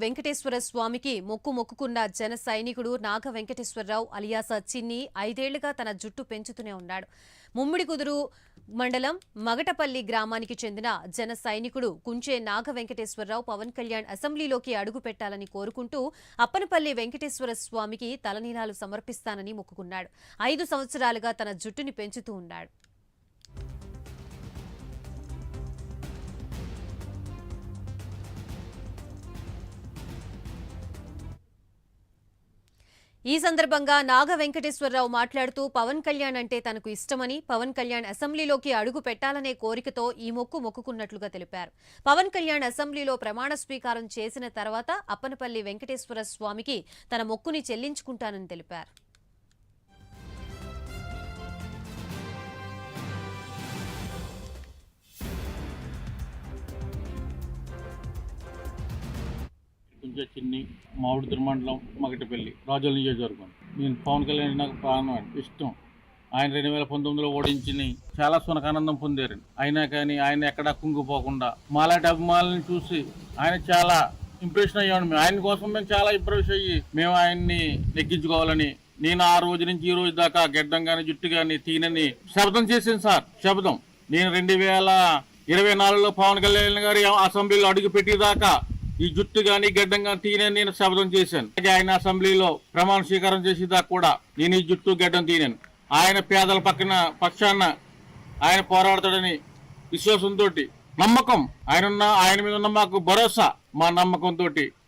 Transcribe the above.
వెంకటేశ్వర స్వామికి మొక్కుకున్న జన సైనికుడు నాగ వెంకటేశ్వరరావు అలియాస చిన్ని 5 ఏళ్లుగా తన జుట్టు పెంచుతూనే ఉన్నాడు. ముమ్మిడికుదురు మండలం మగటపల్లి గ్రామానికి చెందిన జన సైనికుడు కుంచే నాగ వెంకటేశ్వరరావు పవన్ కళ్యాణ్ అసెంబ్లీలోకి అడుగు పెట్టాలని కోరుకుంటూ అప్పనపల్లి వెంకటేశ్వర స్వామికి తలనీలాలు సమర్పిస్తానని మొక్కుకున్నాడు. 5 సంవత్సరాలుగా తన జుట్టుని పెంచుతూ ఉన్నాడు. ఈ సందర్భంగా నాగ వెంకటేశ్వరరావు మాట్లాడుతూ పవన్ కళ్యాణ్ అంటే తనకు ఇష్టమని, పవన్ కళ్యాణ్ అసెంబ్లీలోకి అడుగు పెట్టాలనే కోరికతో ఈ మొక్కుకున్నట్లుగా తెలిపారు. పవన్ కళ్యాణ్ అసెంబ్లీలో ప్రమాణ స్వీకారం చేసిన తర్వాత అప్పనపల్లి వెంకటేశ్వర స్వామికి తన మొక్కుని చెల్లించుకుంటానని తెలిపారు. కుంచే చిన్ని మామిడితురు మండలం మగటిపల్లి రాజోల నియోజకవర్గం. నేను పవన్ కళ్యాణ్ నాకు ప్రాణం ఇష్టం. ఆయన 2019లో ఓడించి చాలా సునకానందం పొందారు. అయినా కానీ ఆయన ఎక్కడా కుంగిపోకుండా మాలాంటి అభిమానులను చూసి ఆయన చాలా ఇంప్రెషన్ అయ్యాడు. ఆయన కోసం మేము చాలా ఇంప్రెస్ అయ్యి మేము ఆయన్ని నెగ్గించుకోవాలని నేను ఆ రోజు నుంచి ఈ రోజు దాకా గెడ్డం కానీ జుట్టు కానీ తీనని శబ్దం చేశాను సార్. శబ్దం నేను 2024లో పవన్ కళ్యాణ్ గారి అసెంబ్లీలో అడుగు పెట్టేదాకా ఈ జుట్టు కానీ గడ్డం కానీ తీనని నేను శబ్దం చేశాను. ఆయన అసెంబ్లీలో ప్రమాణ స్వీకారం చేసేదాకా కూడా నేను ఈ జుట్టు గడ్డం తీనాను. ఆయన పేదల పక్షాన ఆయన పోరాడతాడని విశ్వాసంతో నమ్మకం ఆయన మీద ఉన్న మాకు భరోసా మా నమ్మకంతో